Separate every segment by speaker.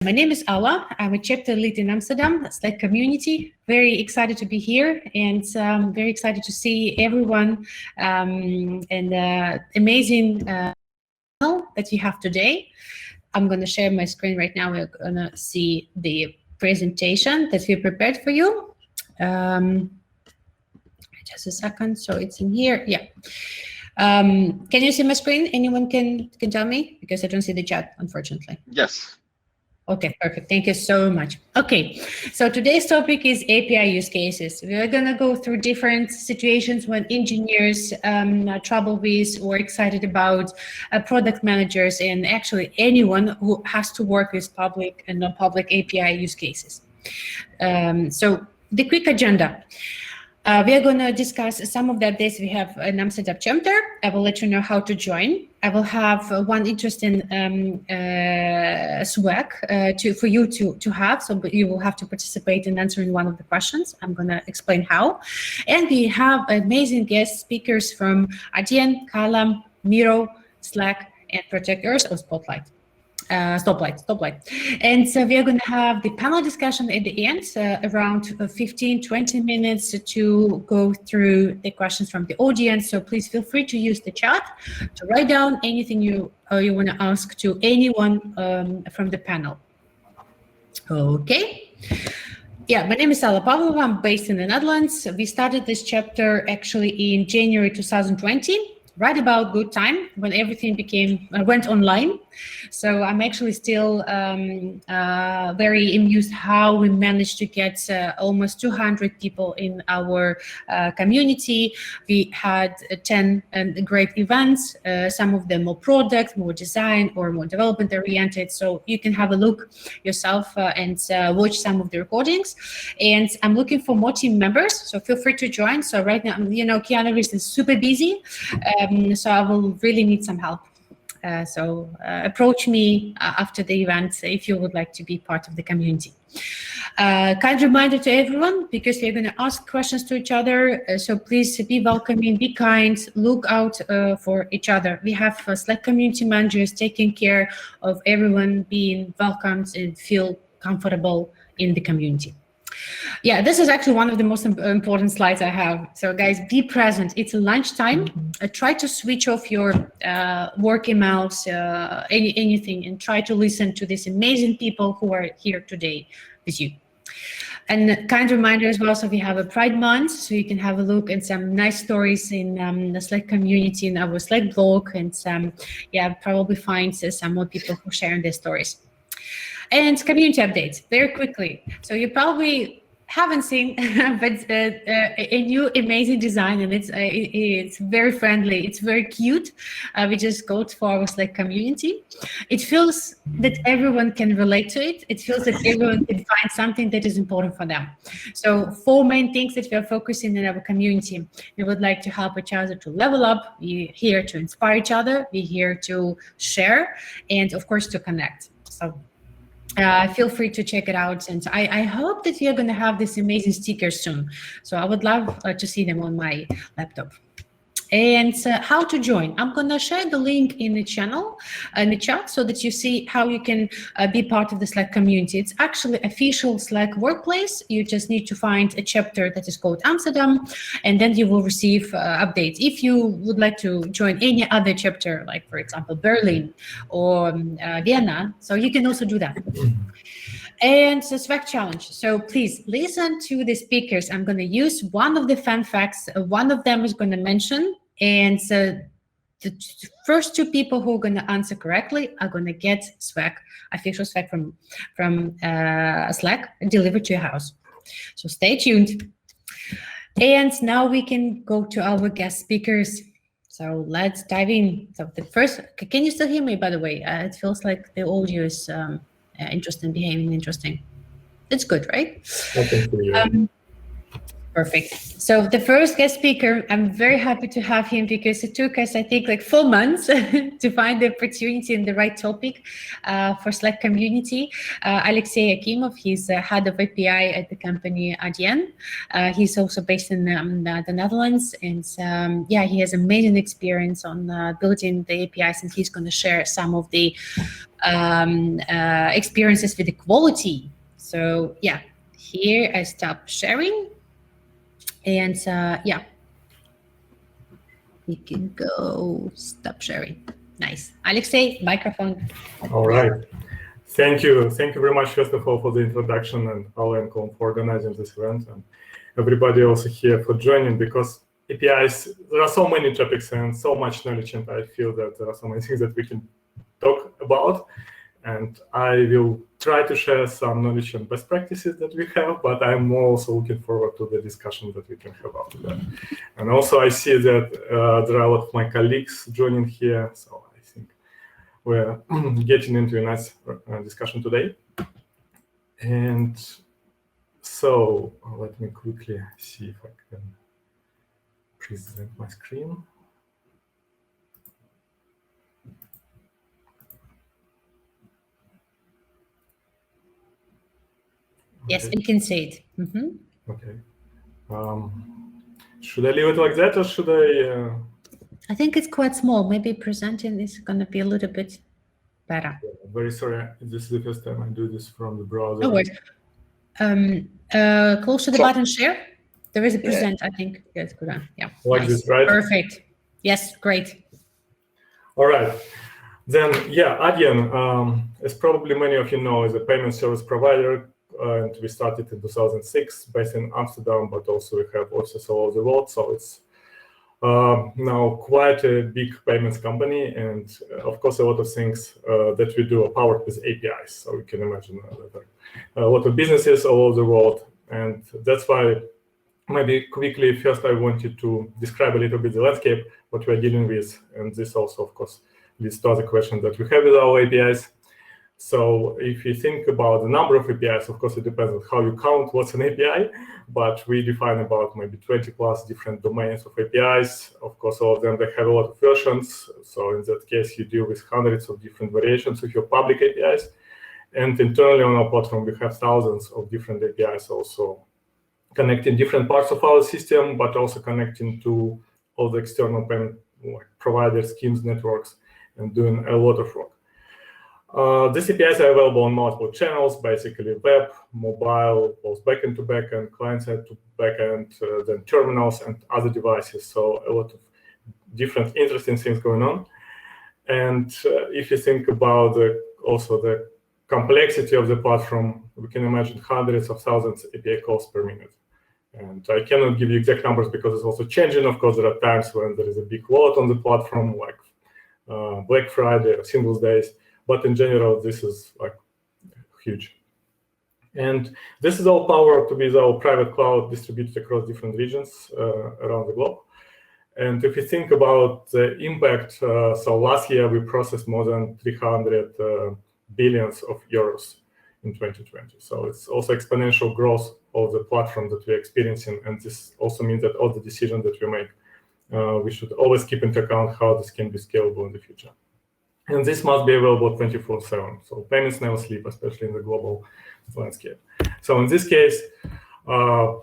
Speaker 1: My name is Ala. I'm a chapter lead in Amsterdam, Slack community. Very excited to be here and very excited to see everyone and amazing panel that you have today. I'm going to share my screen right now. We're going to see the presentation that we prepared for you. Just a second. So it's in here. Yeah. Can you see my screen? Anyone can tell me? Because I don't see the chat, unfortunately.
Speaker 2: Yes.
Speaker 1: Okay, perfect. Thank you so much. Okay, so today's topic is API use cases. We're going to go through different situations when engineers trouble with or excited about product managers and actually anyone who has to work with public and non-public API use cases. So the quick agenda. We are going to discuss some of the updates we have in Amsterdam chapter. I will let you know how to join. I will have one interesting swag for you to have, so you will have to participate in answering one of the questions. I'm going to explain how. And we have amazing guest speakers from Adyen, Kalam, Miro, Slack, and Project Earth or Spotlight. Stoplight. And so we are going to have the panel discussion at the end, around 15-20 minutes to go through the questions from the audience. So please feel free to use the chat to write down anything you want to ask to anyone from the panel. Okay. Yeah, my name is Ala Pavlova. I'm based in the Netherlands. We started this chapter actually in January 2020. Right about good time when everything went online. So I'm actually still very amused how we managed to get almost 200 people in our community. We had 10 great events, some of them more product, more design, or more development oriented. So you can have a look yourself and watch some of the recordings. And I'm looking for more team members, so feel free to join. So right now, Keanu Reeves is super busy. So I will really need some help. So approach me after the event if you would like to be part of the community. Kind reminder to everyone, because we're going to ask questions to each other. So please be welcoming, be kind, look out for each other. We have Slack community managers taking care of everyone being welcomed and feel comfortable in the community. Yeah, this is actually one of the most important slides I have. So guys, be present. It's lunchtime. Try to switch off your work emails, anything, and try to listen to these amazing people who are here today with you. And kind reminder as well, so we have a Pride Month, so you can have a look at some nice stories in the Slack community, in our Slack blog, and probably find some more people who share their stories. And community updates, very quickly. So you probably haven't seen, but a new amazing design, and it's very friendly. It's very cute. We just go for our Slack community. It feels that everyone can relate to it. It feels that everyone can find something that is important for them. So 4 main things that we are focusing in our community. We would like to help each other to level up. We're here to inspire each other. We're here to share, and of course to connect. So feel free to check it out, and I hope that you're going to have these amazing stickers soon. So I would love to see them on my laptop. And how to join? I'm going to share the link in the channel, in the chat, so that you see how you can be part of the Slack community. It's actually official Slack workplace. You just need to find a chapter that is called Amsterdam, and then you will receive updates. If you would like to join any other chapter, like for example Berlin or Vienna, so you can also do that. And the swag challenge. So please listen to the speakers. I'm going to use one of the fun facts. One of them is going to mention, and so the first 2 people who are going to answer correctly are going to get swag, official swag from Slack, delivered to your house. So stay tuned. And now we can go to our guest speakers. So let's dive in. So the first, can you still hear me, by the way? It feels like the audio is interesting, behaving interesting. It's good, right?
Speaker 3: I can hear you.
Speaker 1: Perfect. So the first guest speaker, I'm very happy to have him because it took us, I think, like 4 months to find the opportunity and the right topic for Slack community. Alexey Akimov, he's head of API at the company Adyen. He's also based in the Netherlands, and yeah, he has amazing experience on building the APIs, and he's going to share some of the experiences with the quality. So yeah, here I stop sharing. And yeah, we can go stop sharing. Nice. Alexey, microphone.
Speaker 2: All right. Thank you. Thank you very much, first of all, for the introduction, and Alan for organizing this event, and everybody also here for joining, because APIs, there are so many topics and so much knowledge, and I feel that there are so many things that we can talk about. And I will try to share some knowledge and best practices that we have, but I'm also looking forward to the discussion that we can have after that. And also I see that there are a lot of my colleagues joining here, so I think we're getting into a nice discussion today. And so let me quickly see if I can present my screen.
Speaker 1: Yes, we can see it.
Speaker 2: Okay. Should I leave it like that, or should I?
Speaker 1: I think it's quite small. Maybe presenting is going to be a little bit better.
Speaker 2: Yeah, very sorry. This is the first time I do this from the browser.
Speaker 1: No worries. Close to the button share. There is a present, I think. Yes, good. Yeah.
Speaker 2: Like
Speaker 1: nice.
Speaker 2: this, right?
Speaker 1: Perfect. Yes, great.
Speaker 2: All right. Then, yeah, Adyen, as probably many of you know, is a payment service provider. And we started in 2006, based in Amsterdam, but also we have offices all over the world. So it's now quite a big payments company. And of course, a lot of things that we do are powered with APIs. So you can imagine a lot of businesses all over the world. And that's why maybe quickly, first I wanted to describe a little bit the landscape, what we're dealing with. And this also, of course, leads to other questions that we have with our APIs. So if you think about the number of APIs, of course, it depends on how you count what's an API, but we define about maybe 20 plus different domains of APIs. Of course, all of them, they have a lot of versions. So in that case, you deal with hundreds of different variations of your public APIs. And internally on our platform, we have thousands of different APIs also connecting different parts of our system, but also connecting to all the external payment providers, schemes, networks, and doing a lot of work. These APIs are available on multiple channels, basically web, mobile, both backend to backend, client-side to backend, then terminals and other devices. So a lot of different interesting things going on. And if you think about also the complexity of the platform, we can imagine hundreds of thousands of API calls per minute. And I cannot give you exact numbers because it's also changing. Of course, there are times when there is a big load on the platform, like Black Friday or Singles Days. But in general, this is like huge. And this is all powered with our private cloud distributed across different regions around the globe. And if you think about the impact, so last year we processed more than 300 billions of euros in 2020. So it's also exponential growth of the platform that we're experiencing. And this also means that all the decisions that we make, we should always keep into account how this can be scalable in the future. And this must be available 24/7. So payments never sleep, especially in the global landscape. So in this case,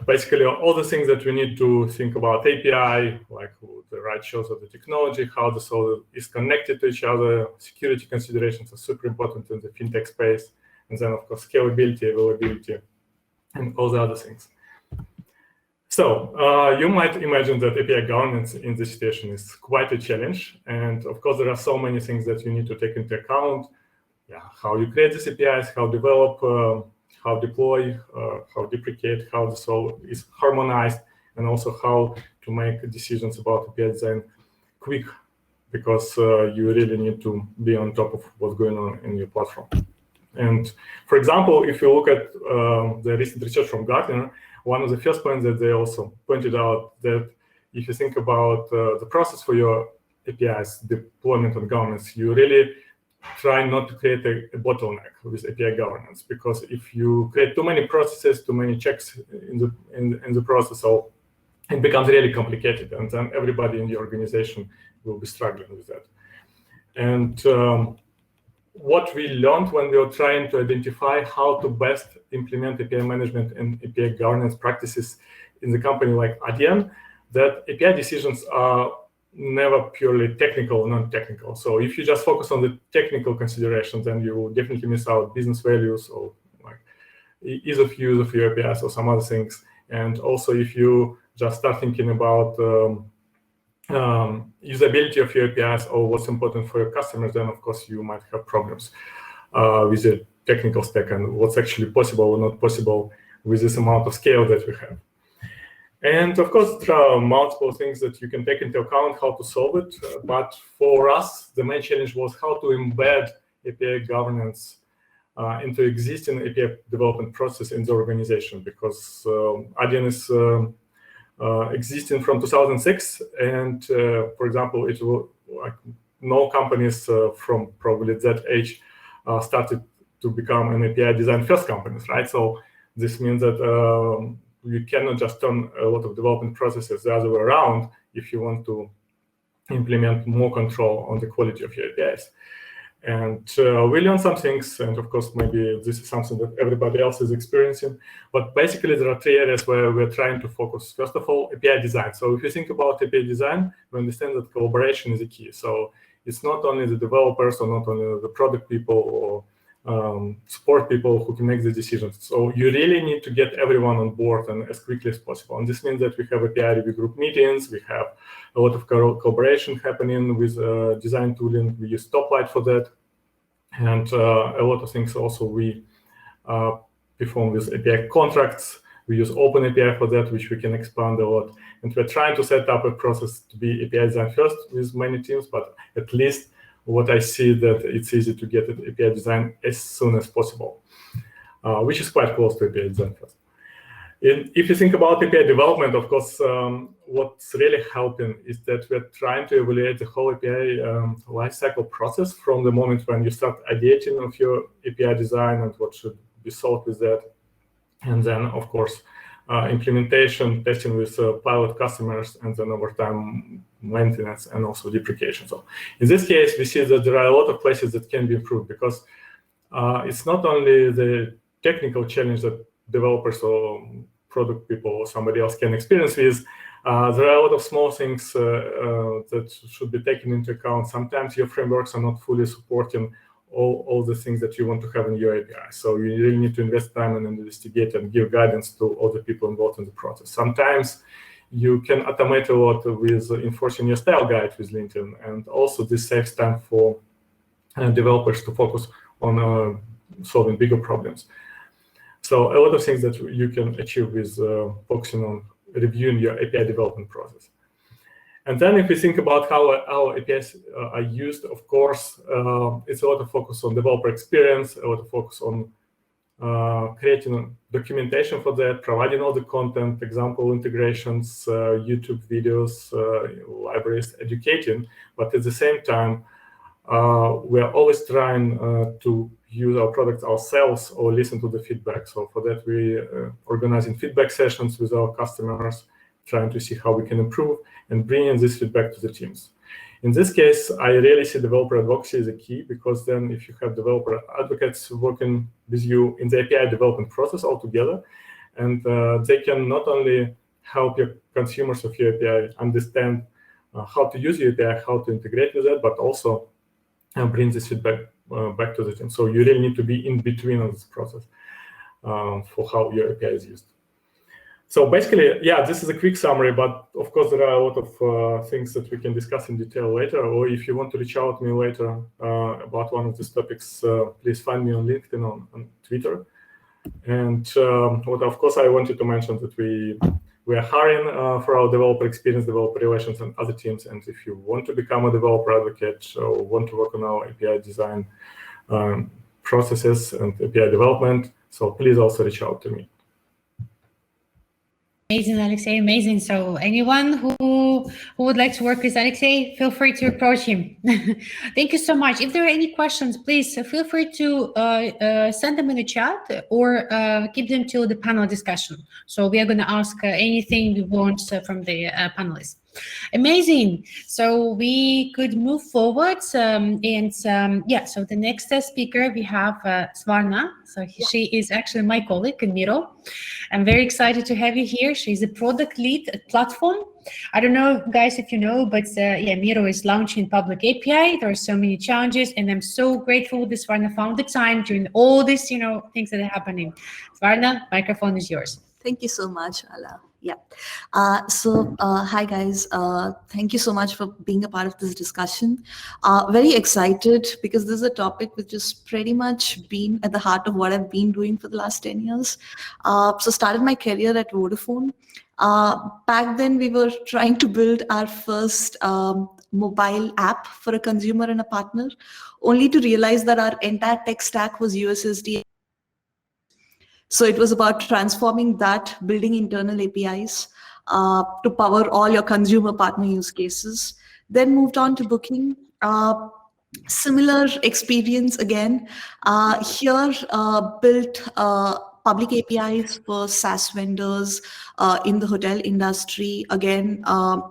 Speaker 2: basically all the things that we need to think about API, like the right choice of the technology, how this all is connected to each other, security considerations are super important in the fintech space, and then of course scalability, availability, and all the other things. So you might imagine that API governance in this situation is quite a challenge. And of course, there are so many things that you need to take into account. Yeah, how you create these APIs, how develop, how deploy, how deprecate, how this all is harmonized, and also how to make decisions about API design quick, because you really need to be on top of what's going on in your platform. And for example, if you look at the recent research from Gartner, one of the first points that they also pointed out that if you think about the process for your APIs, deployment and governance, you really try not to create a bottleneck with API governance, because if you create too many processes, too many checks in the process, so it becomes really complicated, and then everybody in the organization will be struggling with that. And what we learned when we were trying to identify how to best implement API management and API governance practices in the company like Adyen, that API decisions are never purely technical or non-technical. So if you just focus on the technical considerations, then you will definitely miss out business values or like ease of use of your APIs or some other things. And also if you just start thinking about usability of your APIs or what's important for your customers, then of course you might have problems with the technical stack and what's actually possible or not possible with this amount of scale that we have. And of course, there are multiple things that you can take into account how to solve it. But for us, the main challenge was how to embed API governance into existing API development process in the organization, because Adyen is existing from 2006, and for example, it will like no companies from probably that age started to become an API design first companies, right? So this means that you cannot just turn a lot of development processes the other way around if you want to implement more control on the quality of your APIs. And we learned some things, and of course, maybe this is something that everybody else is experiencing. But basically, there are three areas where we're trying to focus. First of all, API design. So if you think about API design, we understand that collaboration is a key. So it's not only the developers or not only the product people or support people who can make the decisions. So you really need to get everyone on board and as quickly as possible. And this means that we have API review group meetings, we have a lot of collaboration happening with design tooling. We use Stoplight for that. And a lot of things also we perform with API contracts. We use Open API for that, which we can expand a lot. And we're trying to set up a process to be API design first with many teams, but at least what I see that it's easy to get an API design as soon as possible, which is quite close to API design first. If you think about API development, of course, what's really helping is that we're trying to evaluate the whole API lifecycle process from the moment when you start ideating of your API design and what should be solved with that. And then, of course, implementation, testing with pilot customers, and then over time, maintenance and also deprecation. So in this case, we see that there are a lot of places that can be improved, because it's not only the technical challenge that developers or product people or somebody else can experience with. There are a lot of small things that should be taken into account. Sometimes your frameworks are not fully supporting all the things that you want to have in your API. So you really need to invest time and investigate and give guidance to all the people involved in the process. Sometimes you can automate a lot with enforcing your style guide with LinkedIn. And also this saves time for developers to focus on solving bigger problems. So a lot of things that you can achieve with focusing on reviewing your API development process. And then if we think about how our APIs are used, of course, it's a lot of focus on developer experience, a lot of focus on creating documentation for that, providing all the content, example integrations, YouTube videos, libraries, educating. But at the same time, we're always trying to use our products ourselves or listen to the feedback. So for that, we organizing feedback sessions with our customers, trying to see how we can improve and bringing this feedback to the teams. In this case, I really see developer advocacy as a key, because then if you have developer advocates working with you in the API development process altogether, and they can not only help your consumers of your API understand how to use your API, how to integrate with that, but also bring this feedback back to the team. So you really need to be in between of this process for how your API is used. So basically, yeah, this is a quick summary, but of course there are a lot of things that we can discuss in detail later, or if you want to reach out to me later about one of these topics, please find me on LinkedIn, on Twitter. And what of course I wanted to mention that we are hiring for our developer experience, developer relations, and other teams. And if you want to become a developer advocate or want to work on our API design processes and API development, so please also reach out to me.
Speaker 1: Amazing, Alexey, amazing. So anyone who who would like to work with Alexei, feel free to approach him. Thank you so much. If there are any questions, please feel free to send them in the chat or keep them till the panel discussion. So we are going to ask anything we want from the panelists. Amazing. So we could move forward. So the next speaker we have Svarna. So she is actually my colleague in Miro. I'm very excited to have you here. She's a product lead at Platform. I don't know, guys, if you know, but Miro is launching public API. There are so many challenges, and I'm so grateful that Svarna found the time during all these, things that are happening. Svarna, microphone is yours.
Speaker 3: Thank you so much, Ala. Yeah. Hi guys. Thank you so much for being a part of this discussion. Very excited because this is a topic which has pretty much been at the heart of what I've been doing for the last 10 years. So started my career at Vodafone. Back then we were trying to build our first mobile app for a consumer and a partner, only to realize that our entire tech stack was USSD. So it was about transforming that, building internal APIs to power all your consumer partner use cases. Then moved on to Booking. Similar experience again. Here built public APIs for SaaS vendors in the hotel industry. Again,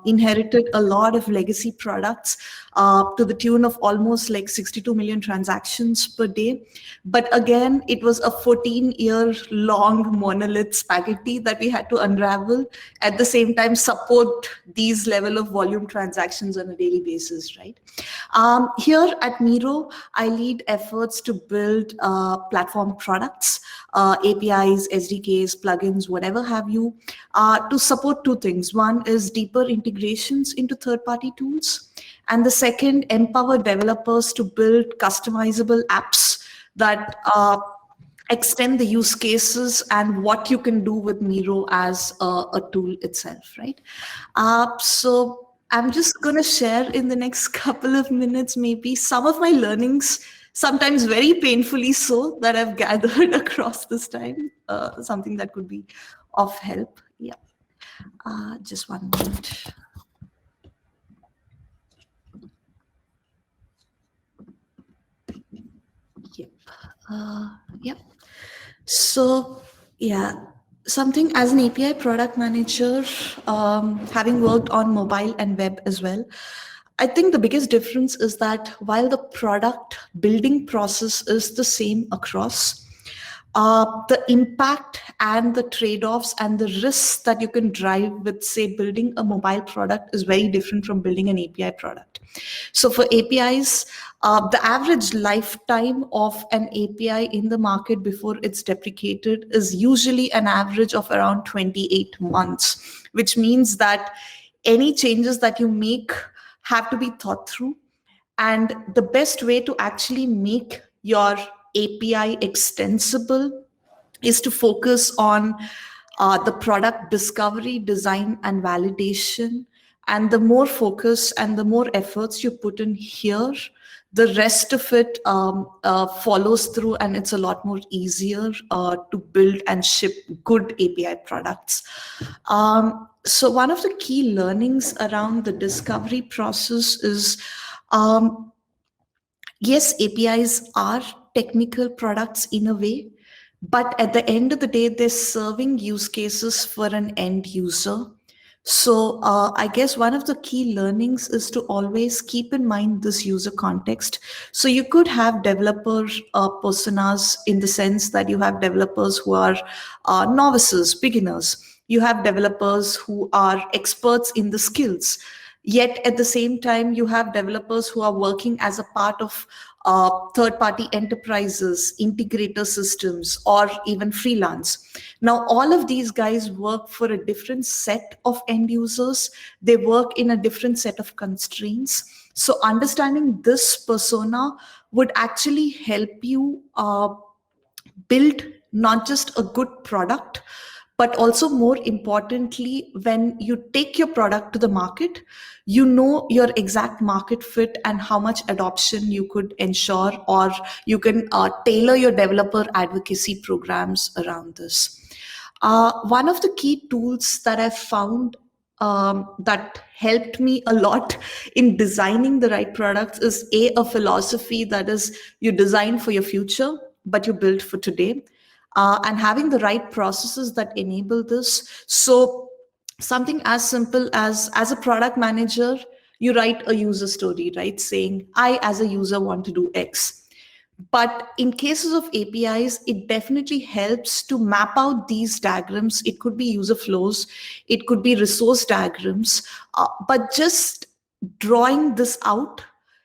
Speaker 3: inherited a lot of legacy products to the tune of almost like 62 million transactions per day. But again, it was a 14-year-long monolith spaghetti that we had to unravel. At the same time, support these level of volume transactions on a daily basis, right? Here at Miro, I lead efforts to build platform products, APIs, SDKs, plugins, whatever have you, to support two things. One is deeper integrations into third-party tools. And the second, empower developers to build customizable apps that extend the use cases and what you can do with Miro as a tool itself, right? So I'm just going to share in the next couple of minutes, maybe some of my learnings, sometimes very painfully so, that I've gathered across this time, something that could be of help. Yeah. Just 1 minute. Yep. So, something as an API product manager, having worked on mobile and web as well, I think the biggest difference is that while the product building process is the same across, the impact and the trade-offs and the risks that you can drive with, say, building a mobile product is very different from building an API product. So for APIs, the average lifetime of an API in the market before it's deprecated is usually an average of around 28 months, which means that any changes that you make have to be thought through. And the best way to actually make your API extensible is to focus on the product discovery, design, and validation. And the more focus and the more efforts you put in here, the rest of it follows through, and it's a lot more easier to build and ship good API products. So one of the key learnings around the discovery process is, yes, APIs are technical products in a way, but at the end of the day, they're serving use cases for an end user. So I guess one of the key learnings is to always keep in mind this user context. So you could have developer personas in the sense that you have developers who are novices, beginners. You have developers who are experts in the skills. Yet at the same time, you have developers who are working as a part of third-party enterprises, integrator systems, or even freelance. Now, all of these guys work for a different set of end users. They work in a different set of constraints. So understanding this persona would actually help you build not just a good product, but also more importantly, when you take your product to the market, you know your exact market fit and how much adoption you could ensure, or you can tailor your developer advocacy programs around this. One of the key tools that I've found that helped me a lot in designing the right products is a philosophy that is you design for your future, but you build for today, and having the right processes that enable this. So something as simple as a product manager, you write a user story, right? Saying, I as a user want to do X. But in cases of APIs, it definitely helps to map out these diagrams. It could be user flows, it could be resource diagrams, but just drawing this out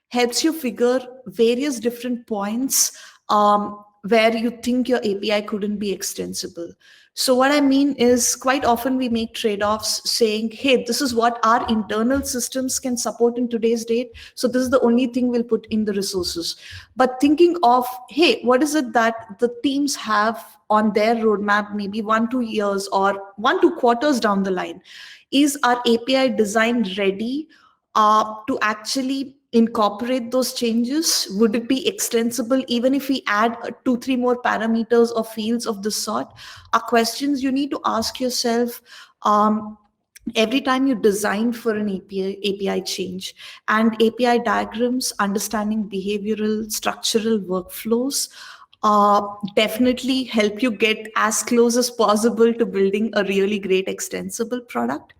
Speaker 3: helps you figure various different points where you think your API couldn't be extensible. So what I mean is quite often we make trade-offs saying, hey, this is what our internal systems can support in today's date. So this is the only thing we'll put in the resources. But thinking of, hey, what is it that the teams have on their roadmap, maybe 1-2 years or 1-2 quarters down the line? Is our API design ready to actually incorporate those changes? Would it be extensible even if we add 2-3 more parameters or fields of this sort? Are questions you need to ask yourself every time you design for an API change. And API diagrams, understanding behavioral, structural workflows, definitely help you get as close as possible to building a really great extensible product.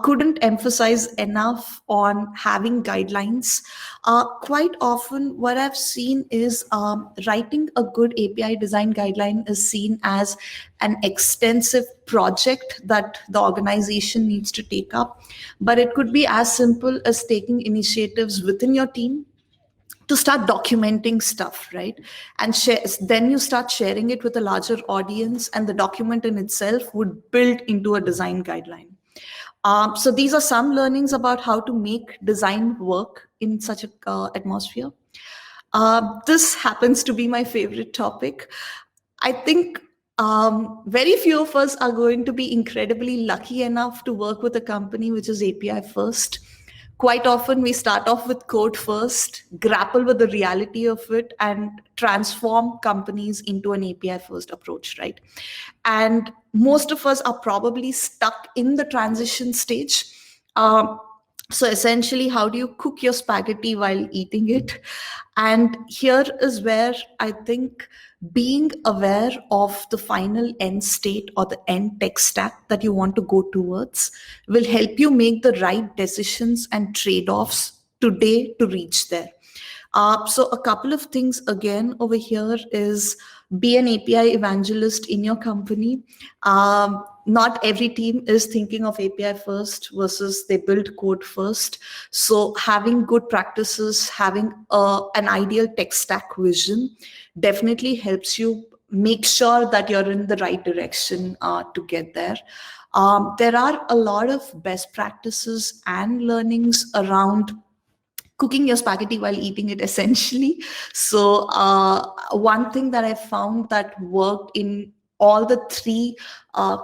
Speaker 3: Couldn't emphasize enough on having guidelines. Quite often, what I've seen is writing a good API design guideline is seen as an extensive project that the organization needs to take up. But it could be as simple as taking initiatives within your team to start documenting stuff, right? And then you start sharing it with a larger audience, and the document in itself would build into a design guideline. So these are some learnings about how to make design work in such a atmosphere. This happens to be my favorite topic. I think very few of us are going to be incredibly lucky enough to work with a company which is API first. Quite often we start off with code first, grapple with the reality of it, and transform companies into an API first approach, right? And most of us are probably stuck in the transition stage. So essentially, how do you cook your spaghetti while eating it? And here is where I think being aware of the final end state or the end tech stack that you want to go towards will help you make the right decisions and trade-offs today to reach there. So a couple of things again over here is be an API evangelist in your company. Not every team is thinking of API first versus they build code first. So having good practices, having an ideal tech stack vision definitely helps you make sure that you're in the right direction to get there. There are a lot of best practices and learnings around cooking your spaghetti while eating it, essentially. So one thing that I found that worked in all the three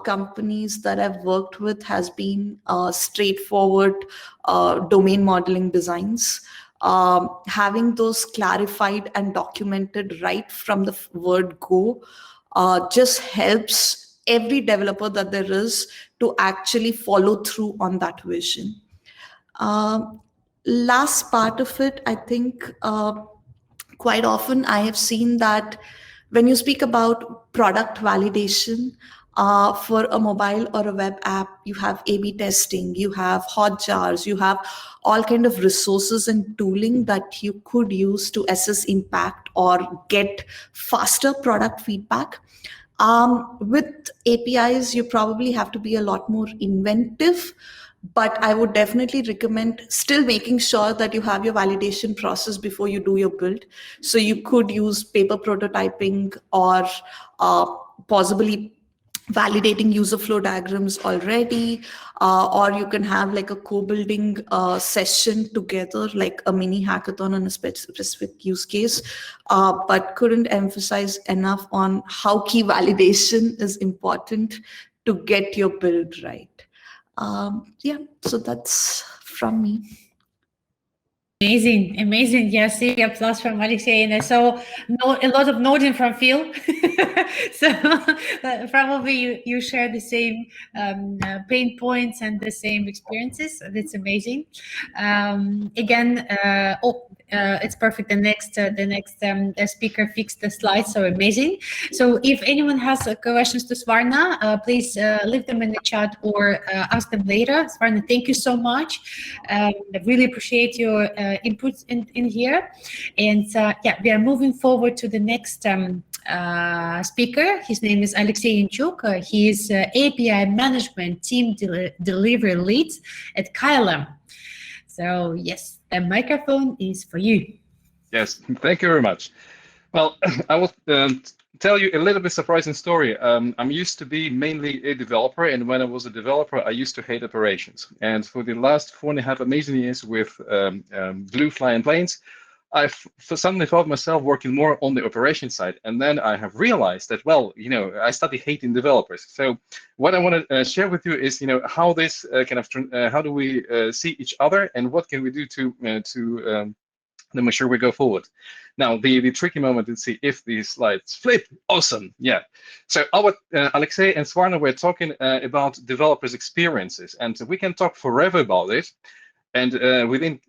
Speaker 3: companies that I've worked with has been straightforward domain modeling designs. Having those clarified and documented right from the word go just helps every developer that there is to actually follow through on that vision. Last part of it, I think quite often I have seen that when you speak about product validation for a mobile or a web app, you have A/B testing, you have hot jars, you have all kind of resources and tooling that you could use to assess impact or get faster product feedback. With APIs, you probably have to be a lot more inventive, but I would definitely recommend still making sure that you have your validation process before you do your build. So you could use paper prototyping or possibly validating user flow diagrams already, or you can have like a co-building session together, like a mini hackathon on a specific use case, but couldn't emphasize enough on how key validation is important to get your build right. Yeah, so that's from me.
Speaker 1: Amazing, amazing. Yes, C plus from Alexei, and I saw a lot of nodding from Phil. So probably you share the same pain points and the same experiences. That's amazing. Again, it's perfect. The next speaker fixed the slides, so amazing. So if anyone has questions to Svarna, please leave them in the chat or ask them later. Svarna, thank you so much. I really appreciate your inputs in here. And yeah, we are moving forward to the next speaker. His name is Alexei Yanchuk. He is API Management Team Delivery Lead at Kylem. So yes, the microphone is for you.
Speaker 4: Yes, thank you very much. Well, I will tell you a little bit surprising story. I'm used to be mainly a developer, and when I was a developer, I used to hate operations. And for the last 4.5 amazing years with Blue Flying Planes, I've suddenly found myself working more on the operation side. And then I have realized that, well, I started hating developers. So what I want to share with you is, how this how do we see each other, and what can we do to make sure we go forward. Now, the tricky moment is see if these slides flip. Awesome, yeah. So our Alexei and Svarna were talking about developers' experiences, and we can talk forever about it. And within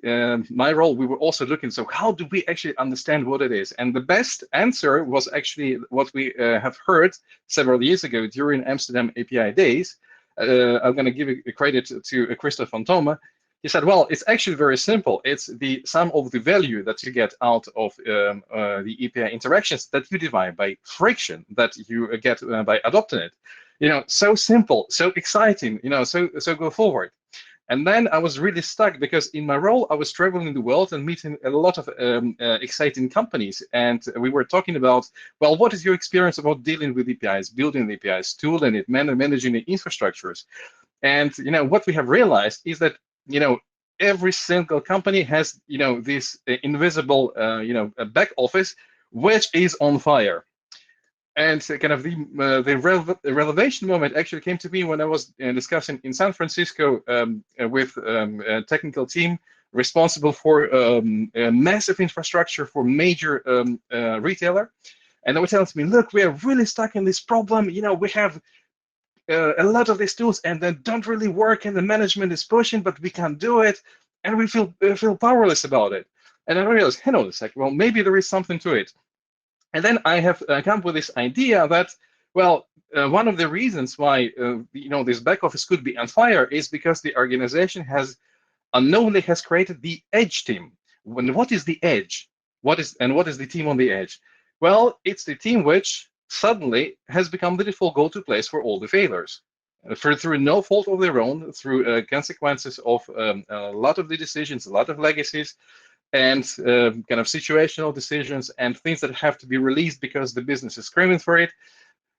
Speaker 4: my role, we were also looking, so how do we actually understand what it is? And the best answer was actually what we have heard several years ago during Amsterdam API days. I'm going to give a credit to Christoph van Tome. He said, well, it's actually very simple. It's the sum of the value that you get out of the API interactions that you divide by friction that you get by adopting it. So simple, so exciting, so go forward. And then I was really stuck because in my role, I was traveling the world and meeting a lot of exciting companies. And we were talking about, well, what is your experience about dealing with APIs, building the APIs, tooling it, managing the infrastructures? And what we have realized is that every single company has this invisible back office which is on fire. And kind of the revelation moment actually came to me when I was discussing in San Francisco with a technical team responsible for a massive infrastructure for major retailer. And they were telling me, look, we are really stuck in this problem. We have a lot of these tools and they don't really work, and the management is pushing, but we can't do it, and we feel powerless about it. And I realized, hang on a second, well, maybe there is something to it. And then I have come up with this idea that, well, one of the reasons why this back office could be on fire is because the organization has unknowingly created the edge team. What is the edge? What is the team on the edge? Well, it's the team which suddenly has become the default go-to place for all the failures, through no fault of their own, through consequences of a lot of the decisions, a lot of legacies, and kind of situational decisions and things that have to be released because the business is screaming for it.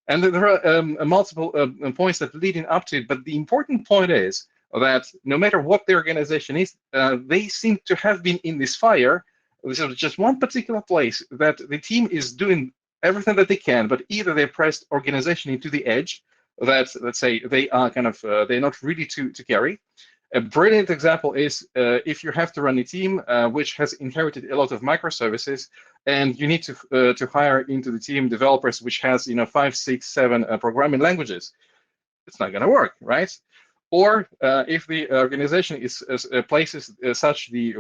Speaker 4: And there are multiple points that leading up to it. But the important point is that no matter what the organization is, they seem to have been in this fire. This is just one particular place that the team is doing everything that they can, but either they pressed organization into the edge that, let's say, they are kind of they're not ready to carry. A brilliant example is if you have to run a team which has inherited a lot of microservices, and you need to hire into the team developers which has 5, 6, 7 programming languages. It's not going to work, right? Or if the organization places such the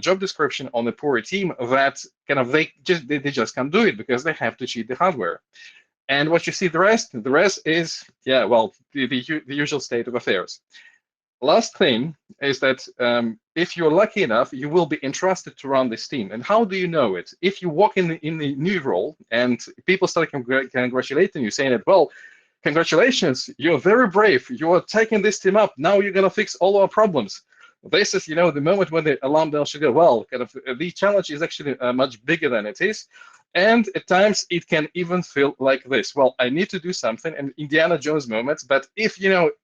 Speaker 4: job description on a poor team that kind of they just can't do it because they have to cheat the hardware. And what you see the rest is, yeah, well, the usual state of affairs. Last thing is that if you're lucky enough, you will be entrusted to run this team. And how do you know it? If you walk in the new role and people start congratulating you, saying that, well, congratulations, you're very brave. You're taking this team up. Now you're going to fix all our problems. This is, the moment when the alarm bell should go, well, kind of the challenge is actually much bigger than it is. And at times it can even feel like this. Well, I need to do something, and Indiana Jones moments. But if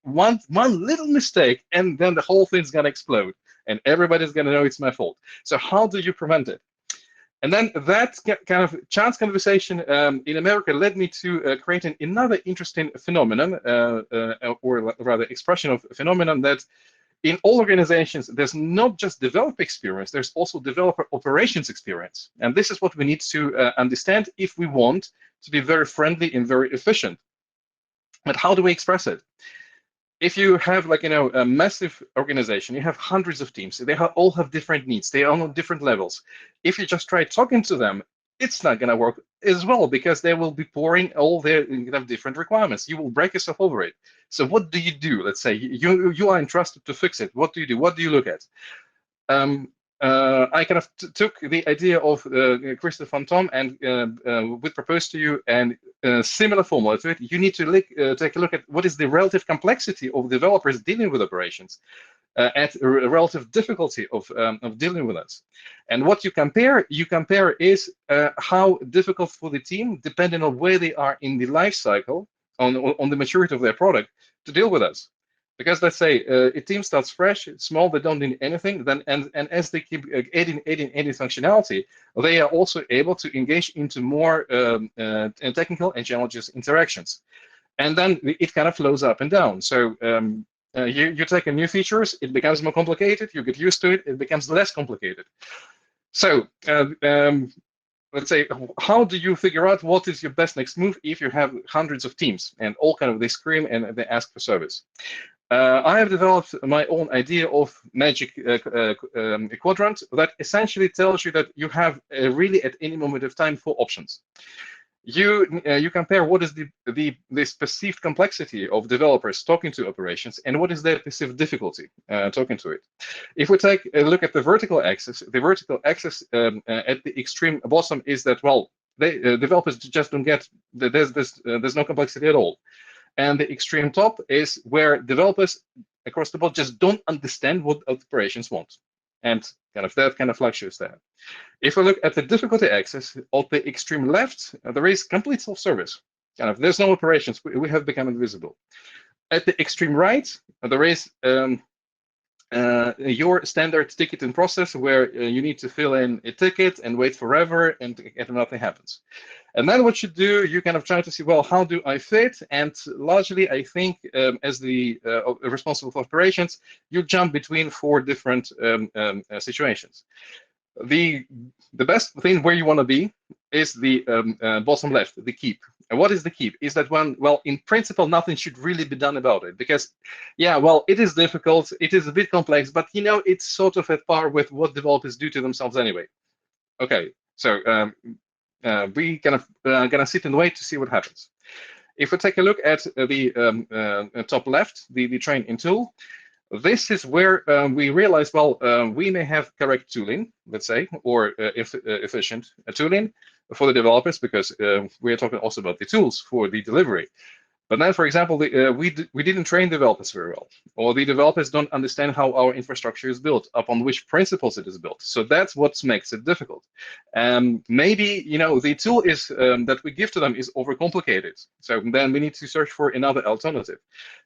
Speaker 4: one little mistake, and then the whole thing's gonna explode, and everybody's gonna know it's my fault. So how do you prevent it? And then that kind of chance conversation in America led me to create another interesting phenomenon, or rather expression of a phenomenon that in all organizations, there's not just developer experience, there's also developer operations experience. And this is what we need to understand if we want to be very friendly and very efficient. But how do we express it? If you have, like, a massive organization, you have hundreds of teams, they all have different needs, they are on different levels. If you just try talking to them, it's not going to work as well, because they will be pouring all their different requirements. You will break yourself over it. So what do you do? Let's say you are entrusted to fix it. What do you do? What do you look at? I kind of took the idea of Christopher van Tom and would propose to you a similar formula to it. You need to take a look at what is the relative complexity of developers dealing with operations, at a relative difficulty of dealing with us. And what you compare is how difficult for the team, depending on where they are in the life cycle, on the maturity of their product, to deal with us. Because let's say a team starts fresh, it's small, they don't need anything, then and as they keep adding functionality, they are also able to engage into more technical and challenges interactions. And then it kind of flows up and down. So you take new features, it becomes more complicated, you get used to it, it becomes less complicated. So let's say, how do you figure out what is your best next move if you have hundreds of teams and all kind of they scream and they ask for service? I have developed my own idea of magic quadrant that essentially tells you that you have really at any moment of time 4 options. You compare what is this perceived complexity of developers talking to operations and what is their perceived difficulty talking to it. If we take a look at the vertical axis at the extreme bottom is that, well, developers just don't get there's no complexity at all. And the extreme top is where developers across the board just don't understand what operations want. And that kind of fluctuates there. If we look at the difficulty axis, on the extreme left, there is complete self-service. There's no operations. We have become invisible. At the extreme right, there is your standard ticketing process where you need to fill in a ticket and wait forever and nothing happens. And then what you do, you kind of try to see, well, how do I fit? And largely, I think, as the responsible for operations, you jump between 4 different situations. The best thing where you want to be is the bottom left, the keep. And what is the keep? Is that when, well, in principle, nothing should really be done about it, because, yeah, well, it is difficult, it is a bit complex, but it's sort of at par with what developers do to themselves anyway. Okay, so we kind of gonna sit and wait to see what happens. If we take a look at the top left, the train-in tool, this is where we realize, well, we may have correct tooling, let's say, or efficient tooling for the developers, because we're talking also about the tools for the delivery. But then, for example, we didn't train developers very well, or the developers don't understand how our infrastructure is built, upon which principles it is built. So that's what makes it difficult. Maybe the tool is that we give to them is overcomplicated. So then we need to search for another alternative.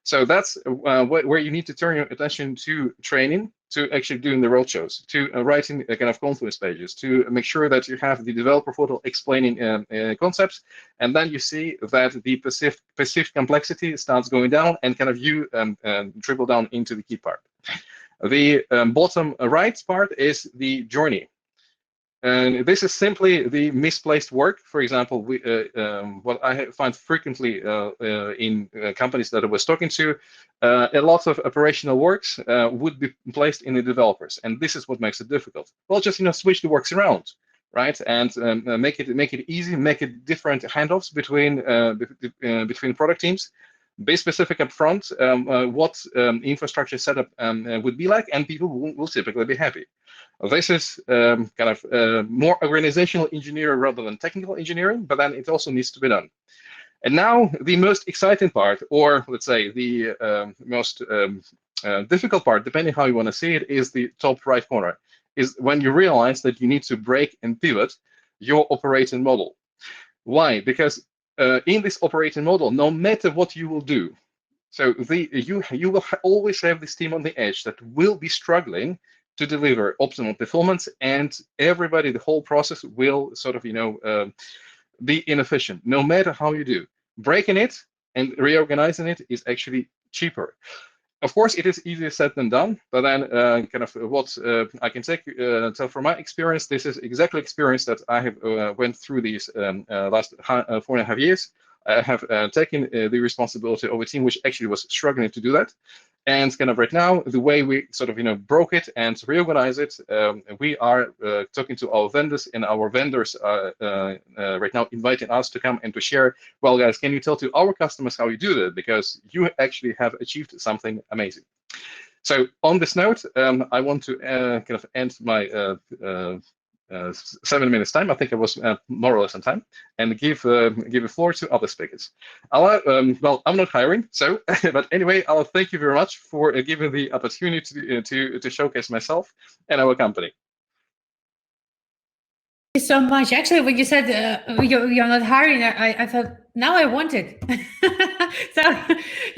Speaker 4: So that's where you need to turn your attention to training, to actually doing the roadshows, to writing kind of confluence pages, to make sure that you have the developer portal explaining concepts, and then you see that the perceived complexity starts going down, and kind of you dribble down into the key part. The bottom right part is the journey. And this is simply the misplaced work. For example, what I find frequently in companies that I was talking to, a lot of operational works would be placed in the developers, and this is what makes it difficult. Well, just switch the works around, right, and make it easy, make it different handoffs between product teams. Be specific up front what infrastructure setup would be like, and people will typically be happy. This is kind of more organizational engineering rather than technical engineering, but then it also needs to be done. And now the most exciting part, or let's say the most difficult part, depending how you want to see it, is the top right corner, is when you realize that you need to break and pivot your operating model. Why? Because in this operating model, no matter what you will do, so you will always have this team on the edge that will be struggling to deliver optimal performance, and everybody, the whole process will sort of be inefficient, no matter how you do. Breaking it and reorganizing it is actually cheaper. Of course, it is easier said than done, but then kind of what I can tell from my experience, this is exactly experience that I have went through these last 4.5 years. I have taken the responsibility of a team which actually was struggling to do that. And kind of right now, the way we sort of broke it and reorganize it, we are talking to our vendors, and our vendors are right now inviting us to come and to share. Well, guys, can you tell to our customers how you do that? Because you actually have achieved something amazing. So on this note, I want to kind of end my 7 minutes time. I think I was more or less on time, and give the floor to other speakers. Well, I'm not hiring, so but anyway, I'll thank you very much for giving the opportunity to showcase myself and our company.
Speaker 1: Thank you so much. Actually, when you said you're not hiring, I thought now I want it. So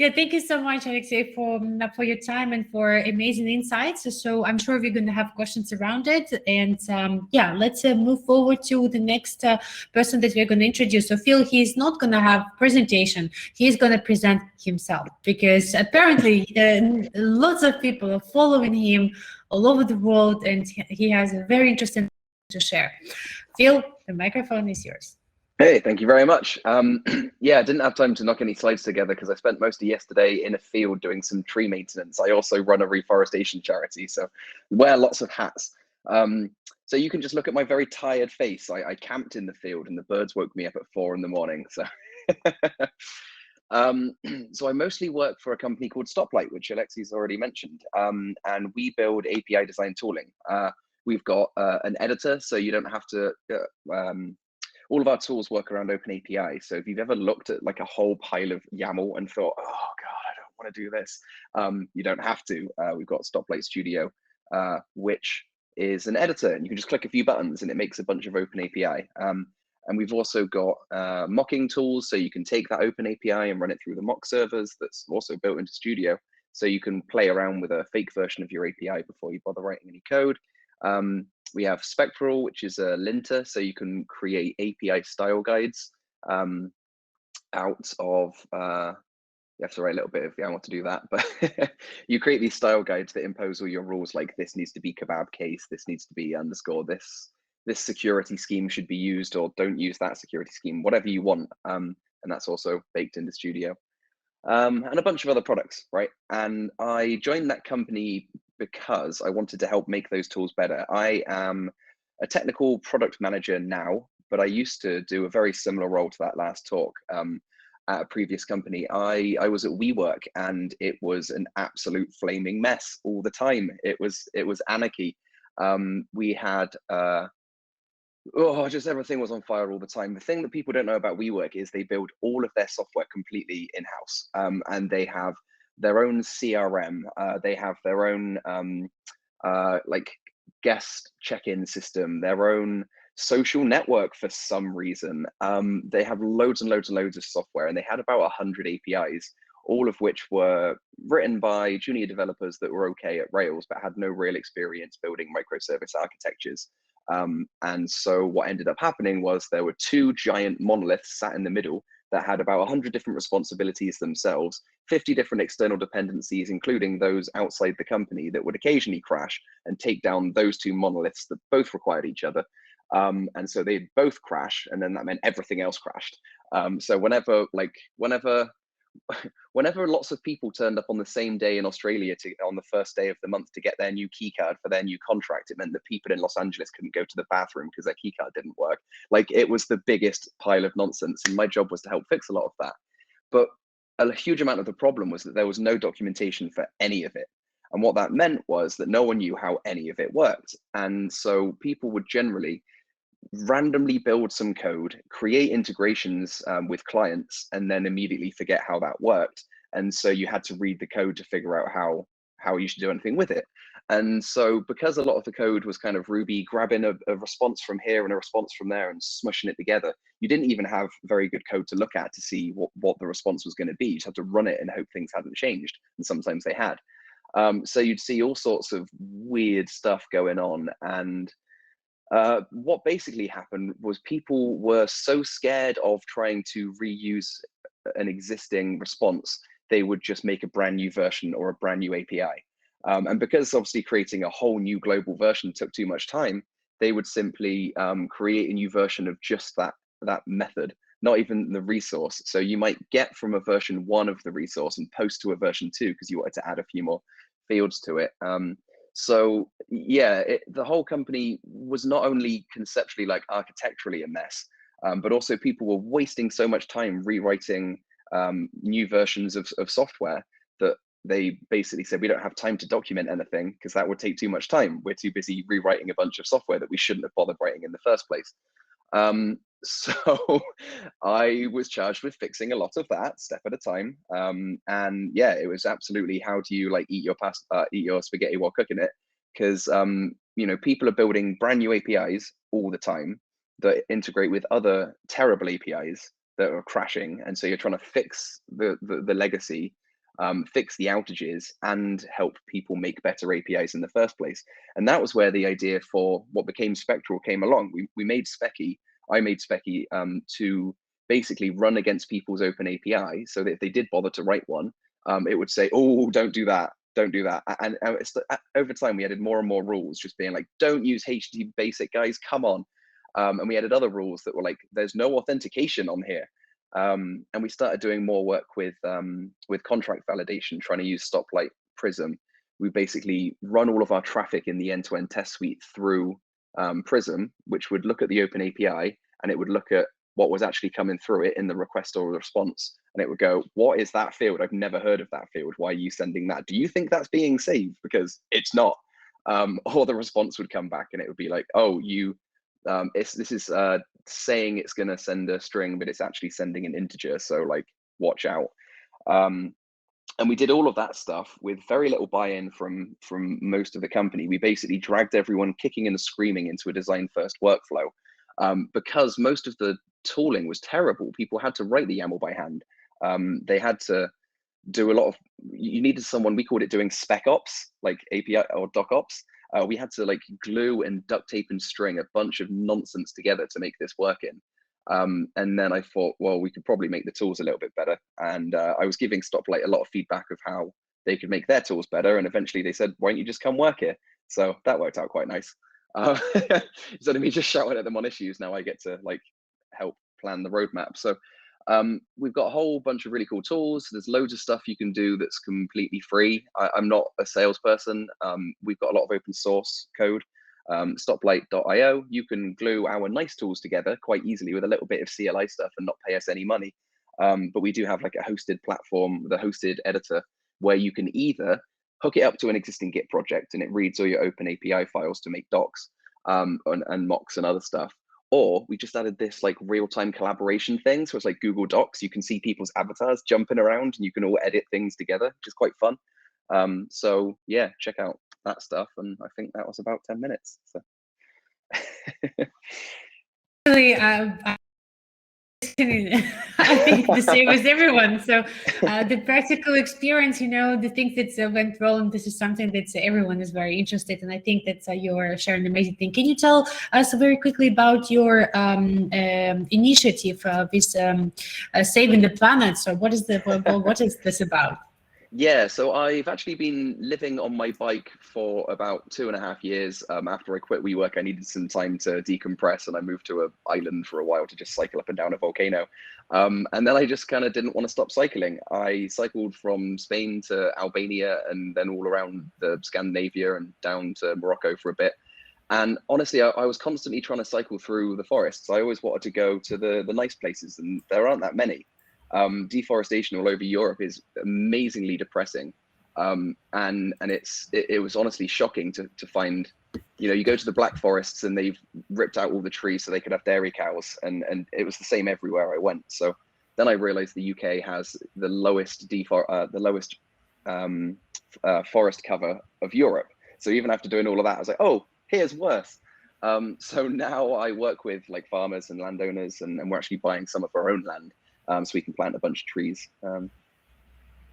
Speaker 1: yeah, thank you so much, Alexei, for your time and for amazing insights. So I'm sure we're going to have questions around it, and yeah, let's move forward to the next person that we're going to introduce. So Phil, he's not going to have presentation. He's going to present himself, because apparently lots of people are following him all over the world, and he has a very interesting to share. Phil, the microphone is yours.
Speaker 5: Hey, thank you very much. Yeah, I didn't have time to knock any slides together because I spent most of yesterday in a field doing some tree maintenance. I also run a reforestation charity, so wear lots of hats. So you can just look at my very tired face. I camped in the field and the birds woke me up at 4 in the morning. So, so I mostly work for a company called Stoplight, which Alexei's already mentioned, and we build API design tooling. We've got an editor, so you don't have to, all of our tools work around Open API. So if you've ever looked at like a whole pile of YAML and thought, oh God, I don't want to do this, you don't have to. We've got Stoplight Studio, which is an editor, and you can just click a few buttons and it makes a bunch of Open API. And we've also got mocking tools, so you can take that Open API and run it through the mock servers that's also built into Studio. So you can play around with a fake version of your API before you bother writing any code. We have Spectral, which is a linter, so you can create API style guides out of, you have to write a little bit of YAML to do that, but you create these style guides that impose all your rules, like this needs to be kebab case, this needs to be underscore, this security scheme should be used, or don't use that security scheme, whatever you want. And that's also baked into Studio. And a bunch of other products, right? And I joined that company because I wanted to help make those tools better. I am a technical product manager now, but I used to do a very similar role to that last talk at a previous company. I was at WeWork, and it was an absolute flaming mess all the time. It was anarchy. We had just everything was on fire all the time. The thing that people don't know about WeWork is they build all of their software completely in-house, and they have their own CRM. They have their own like guest check-in system, their own social network for some reason. They have loads and loads and loads of software, and they had about 100 APIs, all of which were written by junior developers that were okay at Rails, but had no real experience building microservice architectures. And so what ended up happening was there were 2 giant monoliths sat in the middle that had about 100 different responsibilities themselves, 50 different external dependencies, including those outside the company, that would occasionally crash and take down those 2 monoliths that both required each other. And so they'd both crash, and then that meant everything else crashed. So whenever lots of people turned up on the same day in Australia on the first day of the month to get their new key card for their new contract, it meant that people in Los Angeles couldn't go to the bathroom because their key card didn't work. Like, it was the biggest pile of nonsense, and my job was to help fix a lot of that. But a huge amount of the problem was that there was no documentation for any of it. And what that meant was that no one knew how any of it worked. And so people would generally randomly build some code, create integrations with clients, and then immediately forget how that worked. And so you had to read the code to figure out how you should do anything with it. And so because a lot of the code was kind of Ruby grabbing a response from here and a response from there and smushing it together, you didn't even have very good code to look at to see what the response was going to be. You just had to run it and hope things hadn't changed. And sometimes they had. So you'd see all sorts of weird stuff going on. And what basically happened was people were so scared of trying to reuse an existing response they would just make a brand new version or a brand new API. And because obviously creating a whole new global version took too much time, they would simply create a new version of just that method, not even the resource. So you might get from a version 1 of the resource and post to a version 2 because you wanted to add a few more fields to it. So yeah, the whole company was not only conceptually, like architecturally, a mess, but also people were wasting so much time rewriting new versions of software that they basically said, we don't have time to document anything because that would take too much time. We're too busy rewriting a bunch of software that we shouldn't have bothered writing in the first place. So I was charged with fixing a lot of that step at a time. And yeah, it was absolutely, how do you like eat your spaghetti while cooking it? Because you know, people are building brand new APIs all the time that integrate with other terrible APIs that are crashing, and so you're trying to fix the legacy, fix the outages, and help people make better APIs in the first place. And that was where the idea for what became Spectral came along. We made Specky. I made Specky to basically run against people's open API, so that if they did bother to write one, it would say, "Oh, don't do that, don't do that." And over time, we added more and more rules, just being like, "Don't use HTTP basic, guys, come on." And we added other rules that were like, "There's no authentication on here." And we started doing more work with contract validation, trying to use Stoplight Prism. We basically run all of our traffic in the end-to-end test suite through Prism, which would look at the open API, and it would look at what was actually coming through it in the request or response, and it would go, "What is that field? I've never heard of that field. Why are you sending that? Do you think that's being saved? Because it's not." Or the response would come back, and it would be like, "Oh, you, this is saying it's going to send a string, but it's actually sending an integer. So like, watch out." And we did all of that stuff with very little buy-in from most of the company. We basically dragged everyone kicking and screaming into a design-first workflow, because most of the tooling was terrible. People had to write the YAML by hand. They had to do a lot of, you needed someone, we called it doing spec ops, like API or doc ops. We had to like glue and duct tape and string a bunch of nonsense together to make this work in. And then I thought, well, we could probably make the tools a little bit better. And I was giving Stoplight a lot of feedback of how they could make their tools better. And eventually they said, "Why don't you just come work here?" So that worked out quite nice. Instead of me just shouting at them on issues, now I get to like help plan the roadmap. So we've got a whole bunch of really cool tools. There's loads of stuff you can do that's completely free. I'm not a salesperson. We've got a lot of open source code. Stoplight.io, you can glue our nice tools together quite easily with a little bit of CLI stuff and not pay us any money. But we do have like a hosted platform, the hosted editor, where you can either hook it up to an existing Git project and it reads all your open API files to make docs and mocks and other stuff. Or we just added this like real-time collaboration thing. So it's like Google Docs. You can see people's avatars jumping around and you can all edit things together, which is quite fun. So yeah, check out that stuff. And I think that was about 10 minutes. So.
Speaker 1: Really, I think the same as everyone. So the practical experience, you know, the things that went wrong, this is something that everyone is very interested in. I think that you're sharing an amazing thing. Can you tell us very quickly about your initiative, this Saving the Planet? So what is what is this about?
Speaker 5: Yeah, so I've actually been living on my bike for about 2.5 years. After I quit WeWork, I needed some time to decompress, and I moved to an island for a while to just cycle up and down a volcano. And then I just kind of didn't want to stop cycling. I cycled from Spain to Albania and then all around the Scandinavia and down to Morocco for a bit. And honestly, I was constantly trying to cycle through the forests. I always wanted to go to the nice places, and there aren't that many. Deforestation all over Europe is amazingly depressing, and it was honestly shocking to find, you know, you go to the Black Forests and they've ripped out all the trees so they could have dairy cows, and it was the same everywhere I went. So then I realized the UK has the lowest forest cover of Europe. So even after doing all of that, I was like, oh, here's worse. So now I work with like farmers and landowners, and we're actually buying some of our own land. So we can plant a bunch of trees.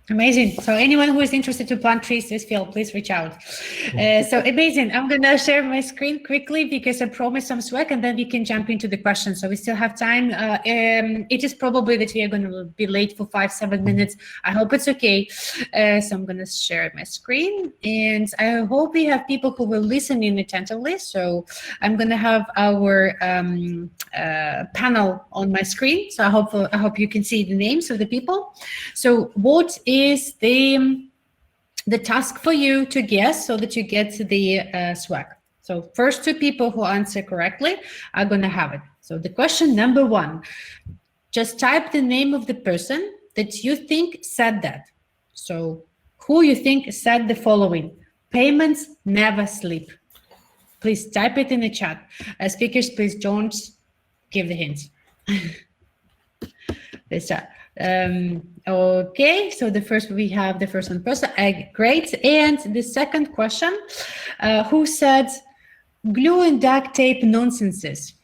Speaker 1: Amazing. So anyone who is interested to plant trees this field, please reach out. So amazing. I'm going to share my screen quickly because I promised some swag, and then we can jump into the questions. So we still have time. It is probably that we are going to be late for 5-7 minutes. I hope it's okay. So I'm going to share my screen, and I hope we have people who will listen in attentively. So I'm going to have our panel on my screen. So I hope you can see the names of the people. So what is the task for you to guess so that you get the swag? So first 2 people who answer correctly are going to have it. So the question number 1, just type the name of the person that you think said that. So who you think said the following: payments never sleep. Please type it in the chat. Speakers, please don't give the hints. Let's start. Okay, so we have the first one person. Great. And the second question, who said glue and duct tape nonsenses?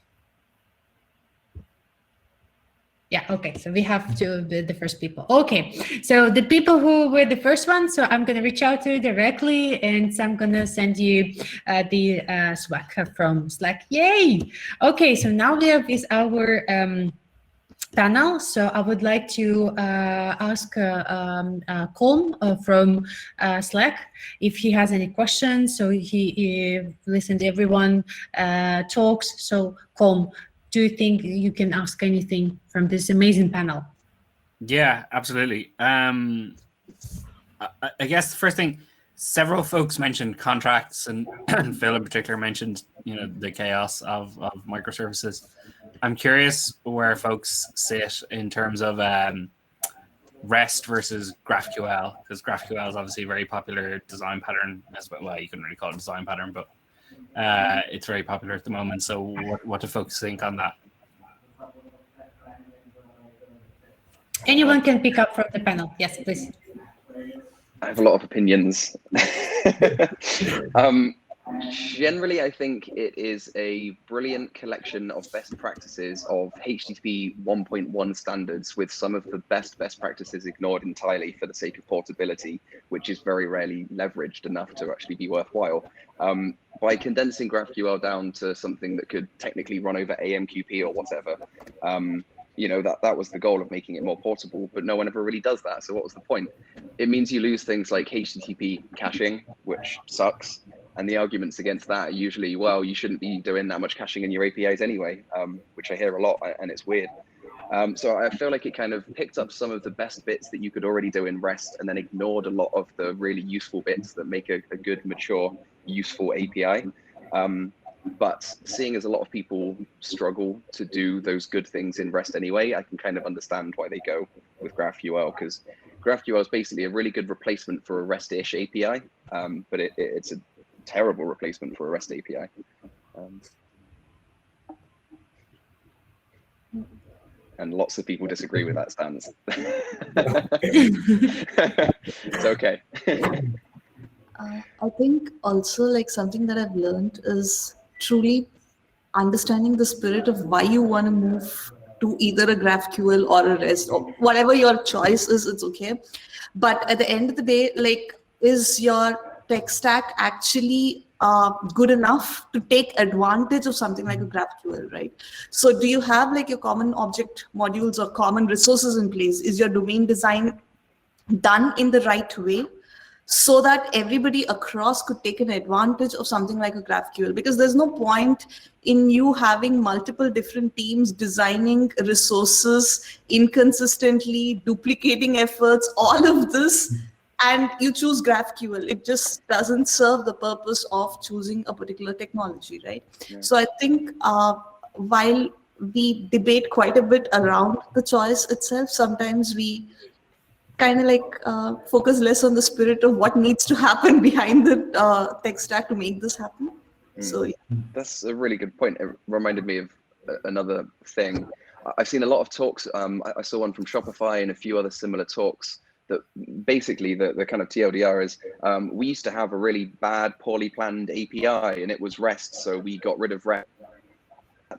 Speaker 1: Yeah, okay, so we have the first people. Okay, so the people who were the first one, so I'm going to reach out to you directly, and so I'm going to send you the swag from Slack. Yay! Okay, so now we have is our panel. So I would like to ask Colm from Slack if he has any questions. So he listened to everyone talks. So Colm, do you think you can ask anything from this amazing panel?
Speaker 6: Yeah, absolutely. I guess the first thing, several folks mentioned contracts, and Phil in particular mentioned, the chaos of microservices. I'm curious where folks sit in terms of REST versus GraphQL, because GraphQL is obviously a very popular design pattern as well. Well, you couldn't really call it a design pattern, but it's very popular at the moment. So what do folks think on that?
Speaker 1: Anyone can pick up from the panel. Yes, please.
Speaker 5: I have a lot of opinions. Generally, I think it is a brilliant collection of best practices of HTTP 1.1 standards, with some of the best practices ignored entirely for the sake of portability, which is very rarely leveraged enough to actually be worthwhile. By condensing GraphQL down to something that could technically run over AMQP or whatever, that was the goal of making it more portable, but no one ever really does that. So what was the point? It means you lose things like HTTP caching, which sucks. And the arguments against that are usually, well, you shouldn't be doing that much caching in your APIs anyway, which I hear a lot, and it's weird. So I feel like it kind of picked up some of the best bits that you could already do in REST, and then ignored a lot of the really useful bits that make a good, mature, useful API. But seeing as a lot of people struggle to do those good things in REST anyway, I can kind of understand why they go with GraphQL, because GraphQL is basically a really good replacement for a REST-ish API, but it's a terrible replacement for a REST API. And lots of people disagree with that stance. It's okay.
Speaker 3: I think also, like, something that I've learned is truly understanding the spirit of why you want to move to either a GraphQL or a REST, or whatever your choice is, it's okay. But at the end of the day, like, is your tech stack actually good enough to take advantage of something like a GraphQL, right? So do you have like your common object modules or common resources in place? Is your domain design done in the right way, so that everybody across could take an advantage of something like a GraphQL? Because there's no point in you having multiple different teams designing resources inconsistently, duplicating efforts, all of this, and you choose GraphQL. It just doesn't serve the purpose of choosing a particular technology, right? Yeah. So I think while we debate quite a bit around the choice itself, sometimes we kind of like focus less on the spirit of what needs to happen behind the tech stack to make this happen. So yeah.
Speaker 5: That's a really good point. It reminded me of another thing. I've seen a lot of talks. I saw one from Shopify and a few other similar talks that basically the kind of TLDR is, we used to have a really bad, poorly planned API, and it was REST. So we got rid of REST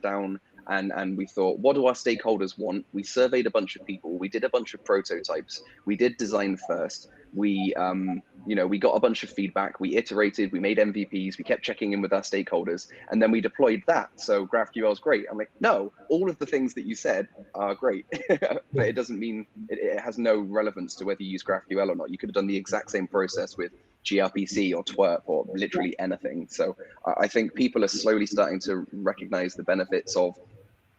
Speaker 5: down And we thought, what do our stakeholders want? We surveyed a bunch of people. We did a bunch of prototypes. We did design first. We, we got a bunch of feedback. We iterated. We made MVPs. We kept checking in with our stakeholders, and then we deployed that. So GraphQL is great. I'm like, no, all of the things that you said are great, but it doesn't mean it has no relevance to whether you use GraphQL or not. You could have done the exact same process with gRPC or twerp or literally anything. So I think people are slowly starting to recognize the benefits of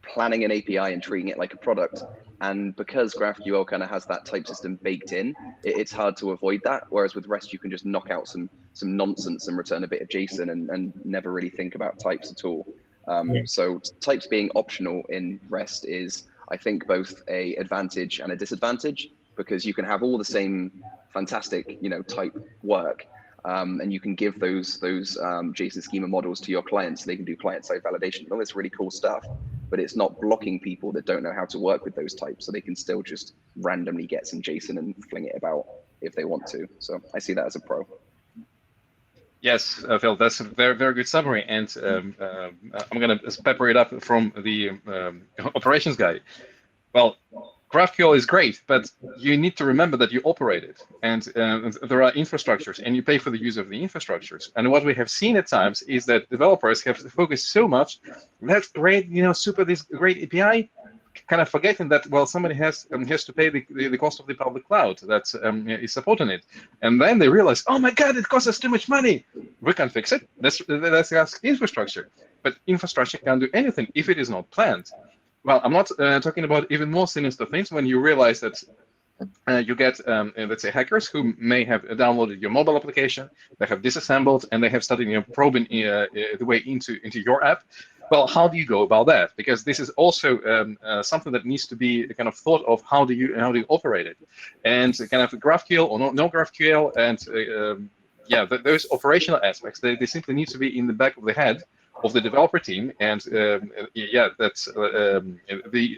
Speaker 5: planning an API and treating it like a product. And because GraphQL kind of has that type system baked in, it's hard to avoid that. Whereas with REST, you can just knock out some nonsense and return a bit of JSON and never really think about types at all. So types being optional in REST is, I think, both a advantage and a disadvantage, because you can have all the same fantastic, type work, and you can give those JSON schema models to your clients so they can do client-side validation. All this really cool stuff, but it's not blocking people that don't know how to work with those types, so they can still just randomly get some JSON and fling it about if they want to. So I see that as a pro. Yes,
Speaker 4: Phil, that's a very, very good summary. And I'm going to pepper it up from the operations guy. Well, GraphQL is great, but you need to remember that you operate it, and there are infrastructures, and you pay for the use of the infrastructures. And what we have seen at times is that developers have focused so much, let's create, this great API, kind of forgetting that, well, somebody has to pay the cost of the public cloud that is supporting it, and then they realize, oh my God, it costs us too much money. We can't fix it. Let's ask infrastructure, but infrastructure can't do anything if it is not planned. Well, I'm not talking about even more sinister things when you realize that you get, let's say, hackers who may have downloaded your mobile application, they have disassembled, and they have started probing the way into your app. Well, how do you go about that? Because this is also something that needs to be kind of thought of. How do you operate it? And kind of GraphQL or no GraphQL, and those operational aspects, they simply need to be in the back of the head of the developer team, and that's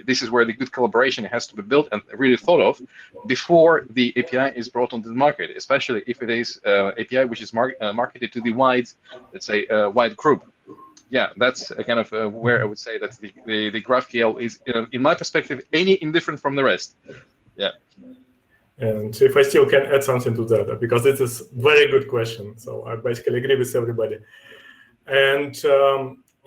Speaker 4: this is where the good collaboration has to be built and really thought of before the API is brought onto the market, especially if it is API which is marketed to the wide, let's say, wide group. Yeah, that's kind of where I would say that the GraphQL is, in my perspective, any indifferent from the rest. Yeah.
Speaker 2: And if I still can add something to that, because it is a very good question. So I basically agree with everybody. And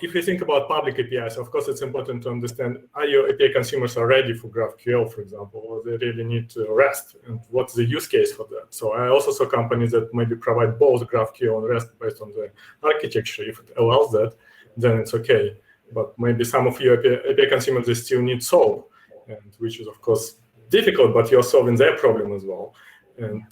Speaker 2: if you think about public APIs, of course, it's important to understand, are your API consumers are ready for GraphQL, for example, or they really need REST, and what's the use case for that? So I also saw companies that maybe provide both GraphQL and REST based on the architecture. If it allows that, then it's okay. But maybe some of your API consumers, they still need solve, and which is, of course, difficult, but you're solving their problem as well. And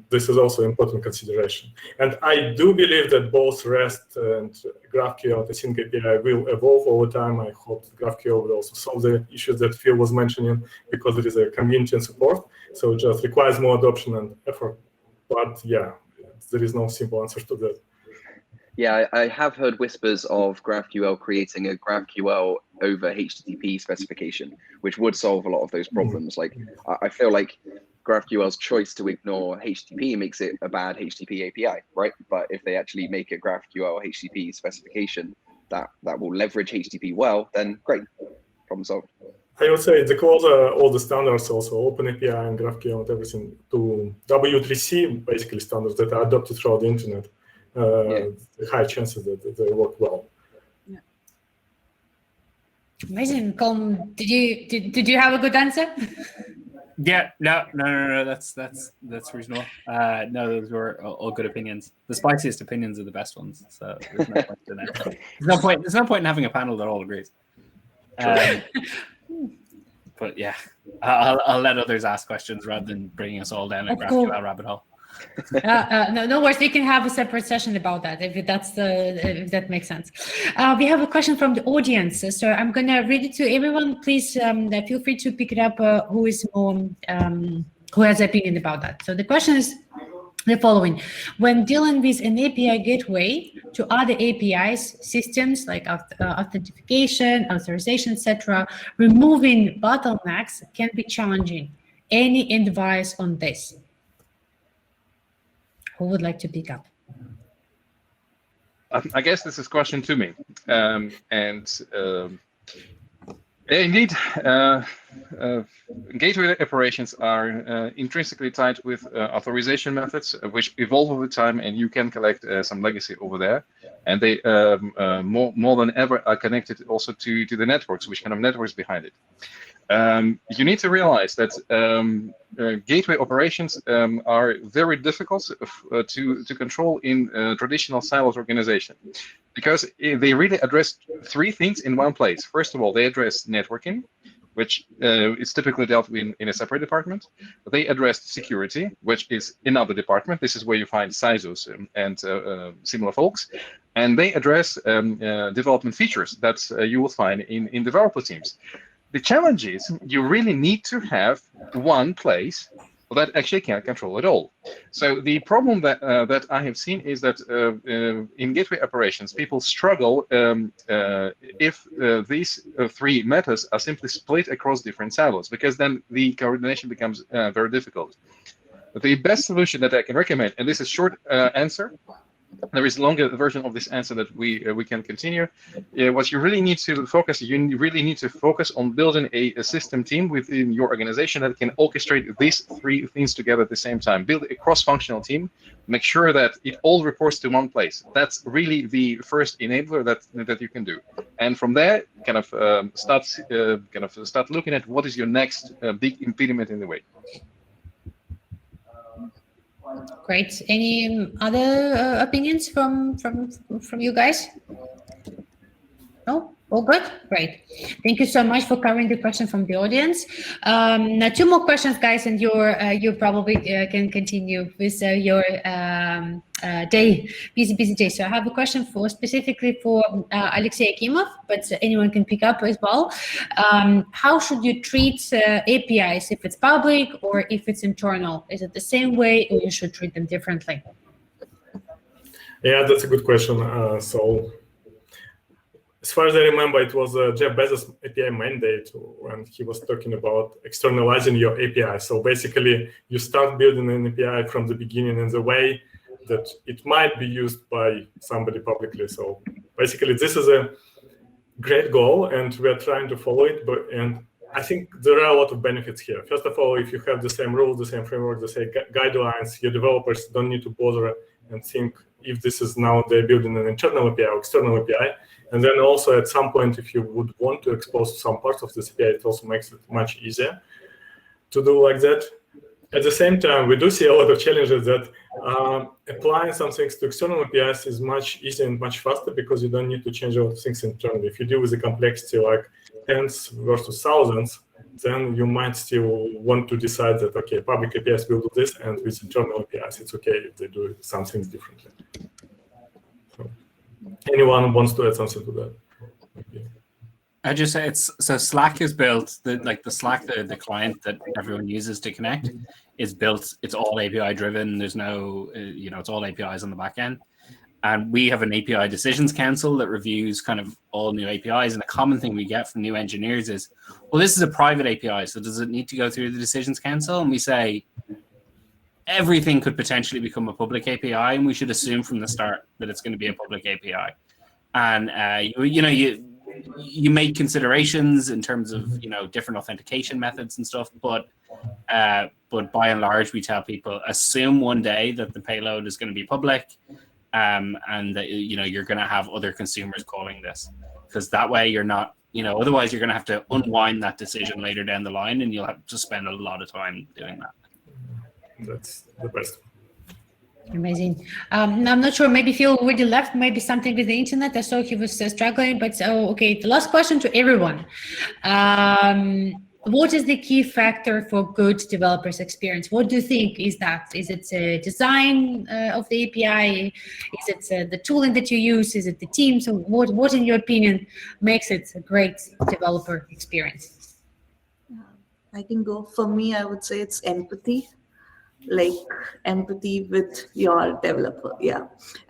Speaker 2: this is also an important consideration. And I do believe that both REST and GraphQL, the Sync API, will evolve over time. I hope that GraphQL will also solve the issues that Phil was mentioning, because there is a community and support. So it just requires more adoption and effort. But yeah, there is no simple answer to that.
Speaker 5: Yeah, I have heard whispers of GraphQL creating a GraphQL over HTTP specification, which would solve a lot of those problems. Like, I feel like GraphQL's choice to ignore HTTP makes it a bad HTTP API, right? But if they actually make a GraphQL HTTP specification that will leverage HTTP well, then great, problem solved.
Speaker 2: I would say the closer all the standards, also OpenAPI and GraphQL and everything, to W3C, basically standards that are adopted throughout the internet, high chances that they work well.
Speaker 1: Yeah. Amazing. Colm, did you have a good answer?
Speaker 6: Yeah, no. That's reasonable. No, those were all good opinions. The spiciest opinions are the best ones. So there's no point in that. There's no point in having a panel that all agrees. But yeah, I'll let others ask questions rather than bringing us all down a GraphQL rabbit hole.
Speaker 1: No worries. We can have a separate session about that if that makes sense. We have a question from the audience, so I'm gonna read it to everyone. Please feel free to pick it up. Who has an opinion about that? So the question is the following: when dealing with an API gateway to other APIs systems like authentication, authorization, etc., removing bottlenecks can be challenging. Any advice on this? Who would like to pick up?
Speaker 4: I guess this is a question to me. Indeed, gateway operations are intrinsically tied with authorization methods, which evolve over time, and you can collect some legacy over there. And they more than ever are connected also to the networks, which kind of networks behind it. You need to realize that gateway operations are very difficult to control in traditional silos organization, because they really address three things in one place. First of all, they address networking, which is typically dealt with in a separate department. They address security, which is another department. This is where you find CISOs and similar folks. And they address development features that you will find in developer teams. The challenge is you really need to have one place that actually can't control it all. So the problem that that I have seen is that in gateway operations, people struggle if these three methods are simply split across different silos, because then the coordination becomes very difficult. The best solution that I can recommend, and this is short answer, there is a longer version of this answer that we can continue. What you really need to focus, on building a system team within your organization that can orchestrate these three things together at the same time. Build a cross-functional team. Make sure that it all reports to one place. That's really the first enabler that you can do. And from there, kind of start looking at what is your next big impediment in the way.
Speaker 1: Great. Any other opinions from you guys? No? All good? Great. Thank you so much for covering the question from the audience. Now, two more questions, guys, and you probably can continue with your busy day. So I have a question specifically for Alexey Akimov, but anyone can pick up as well. How should you treat APIs, if it's public or if it's internal? Is it the same way, or you should treat them differently?
Speaker 2: Yeah, that's a good question. So as far as I remember, it was Jeff Bezos' API mandate when he was talking about externalizing your API. So basically, you start building an API from the beginning in the way that it might be used by somebody publicly. So basically, this is a great goal, and we are trying to follow it. And I think there are a lot of benefits here. First of all, if you have the same rules, the same framework, the same guidelines, your developers don't need to bother and think if this is now they're building an internal API or external API. And then also at some point, if you would want to expose some parts of this API, it also makes it much easier to do like that. At the same time, we do see a lot of challenges that applying some things to external APIs is much easier and much faster because you don't need to change all the things internally. If you deal with the complexity like tens versus thousands, then you might still want to decide that, okay, public APIs will do this, and with internal APIs, it's okay if they do some things differently. So, anyone wants to add something to that? Okay.
Speaker 6: I just say so Slack is built, the Slack, the client that everyone uses to connect is built, it's all API driven. There's no, it's all APIs on the back end. And we have an API decisions council that reviews kind of all new APIs. And a common thing we get from new engineers is, well, this is a private API, so does it need to go through the decisions council? And we say, everything could potentially become a public API, and we should assume from the start that it's going to be a public API. And, you make considerations in terms of, different authentication methods and stuff, but by and large, we tell people, assume one day that the payload is going to be public, and that, you're going to have other consumers calling this, because that way you're not, otherwise you're going to have to unwind that decision later down the line, and you'll have to spend a lot of time doing that.
Speaker 2: That's the best.
Speaker 1: Amazing. I'm not sure, maybe Phil already left, maybe something with the internet. I saw he was struggling, but okay, the last question to everyone. What is the key factor for good developers experience? What do you think is that? Is it design of the API? Is it the tooling that you use? Is it the team? So what in your opinion makes it a great developer experience?
Speaker 3: I can go, for me, I would say it's empathy. Like empathy with your developer,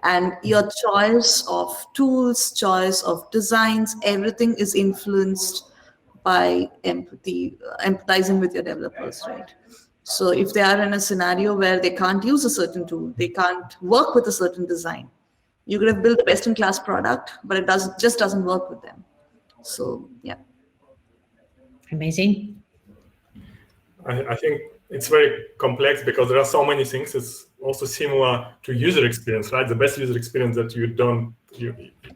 Speaker 3: and your choice of tools, choice of designs, everything is influenced by empathizing with your developers, right? So if they are in a scenario where they can't use a certain tool, they can't work with a certain design, you could have built a best-in-class product, but it just doesn't work with them. So
Speaker 1: Amazing.
Speaker 2: I think it's very complex because there are so many things. It's also similar to user experience, right? The best user experience that you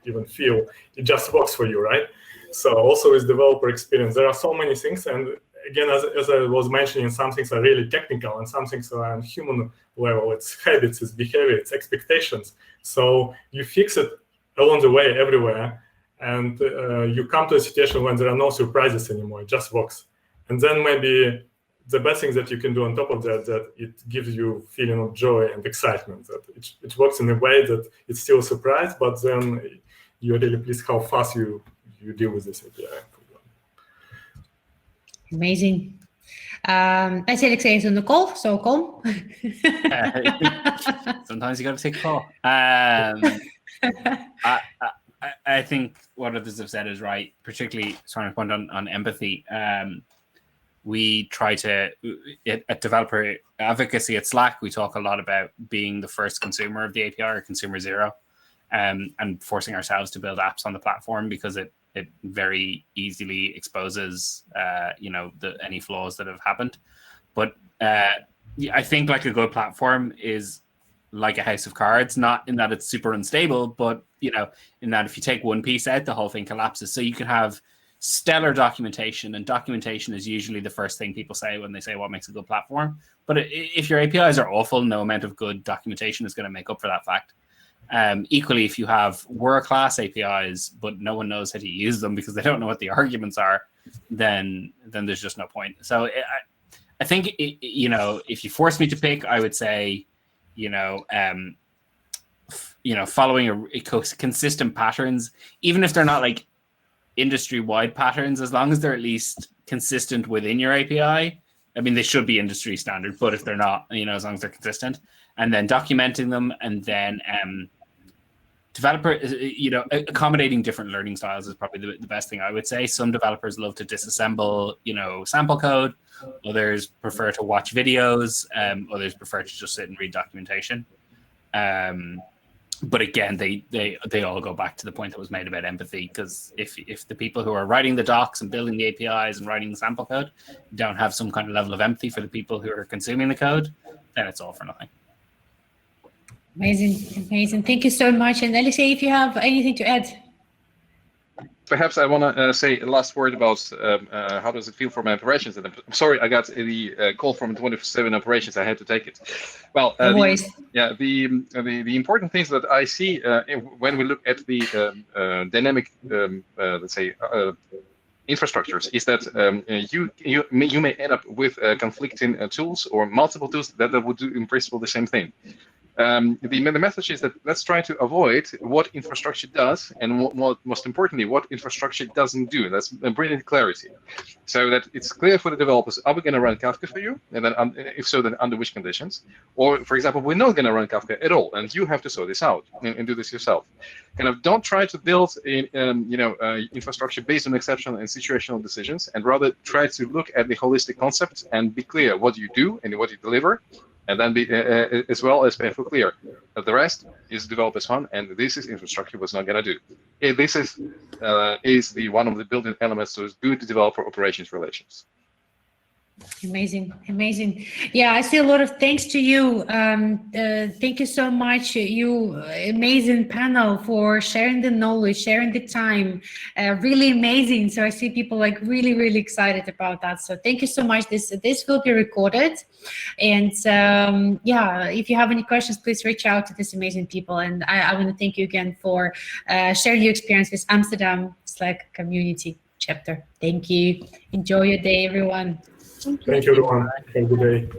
Speaker 2: even feel, it just works for you, right? So also with developer experience, there are so many things. And again, as I was mentioning, some things are really technical and some things are on human level. It's habits, it's behavior, it's expectations. So you fix it along the way everywhere. And you come to a situation when there are no surprises anymore. It just works. And then maybe the best thing that you can do on top of that it gives you feeling of joy and excitement, that it works in a way that it's still a surprise, but then you're really pleased how fast you deal with this API.
Speaker 1: Amazing. I see Alexei is on the call, so calm.
Speaker 6: Sometimes you got to take a call. I think what others have said is right, particularly trying to point on empathy. We try to, at developer advocacy at Slack, we talk a lot about being the first consumer of the API or consumer zero, and forcing ourselves to build apps on the platform because it very easily exposes, any flaws that have happened. But I think like a good platform is like a house of cards, not in that it's super unstable, but in that if you take one piece out, the whole thing collapses. So you can have stellar documentation, and documentation is usually the first thing people say when they say what makes a good platform. But if your APIs are awful, no amount of good documentation is going to make up for that fact. Equally, if you have world-class APIs, but no one knows how to use them because they don't know what the arguments are, then there's just no point. So I think, if you force me to pick, I would say, following a consistent patterns, even if they're not like industry-wide patterns, as long as they're at least consistent within your API. I mean, they should be industry standard, but if they're not, as long as they're consistent, and then documenting them, and then accommodating different learning styles is probably the best thing I would say. Some developers love to disassemble, sample code. Others prefer to watch videos. Others prefer to just sit and read documentation. But again, they all go back to the point that was made about empathy, because if the people who are writing the docs and building the APIs and writing the sample code don't have some kind of level of empathy for the people who are consuming the code, then it's all for nothing.
Speaker 1: Amazing. Thank you so much. And Alexei, if you have anything to add.
Speaker 4: Perhaps I want to say a last word about how does it feel for my operations. And I'm sorry, I got the call from 24/7 operations. I had to take it. Well, the important things that I see when we look at the dynamic, let's say, infrastructures is that you may end up with conflicting tools or multiple tools that would do in principle the same thing. The message is that let's try to avoid what infrastructure does, and what most importantly, what infrastructure doesn't do. Let's bring in clarity, so that it's clear for the developers: are we going to run Kafka for you? And then, if so, then under which conditions? Or, for example, we're not going to run Kafka at all, and you have to sort this out and do this yourself. Kind of don't try to build infrastructure based on exceptional and situational decisions, and rather try to look at the holistic concept and be clear what you do and what you deliver. And then be as well as painful clear that the rest is developers fun, and this is infrastructure was not going to do. This is the one of the building elements to good developer operations relations.
Speaker 1: Amazing. Yeah, I see a lot of thanks to you. Thank you so much, you amazing panel, for sharing the knowledge, sharing the time. Really amazing. So I see people like really excited about that. So thank you so much. This will be recorded, and if you have any questions, please reach out to these amazing people. And I want to thank you again for sharing your experience with Amsterdam Slack community chapter. Thank you. Enjoy your day, everyone.
Speaker 2: Thank you, everyone. Have a good day.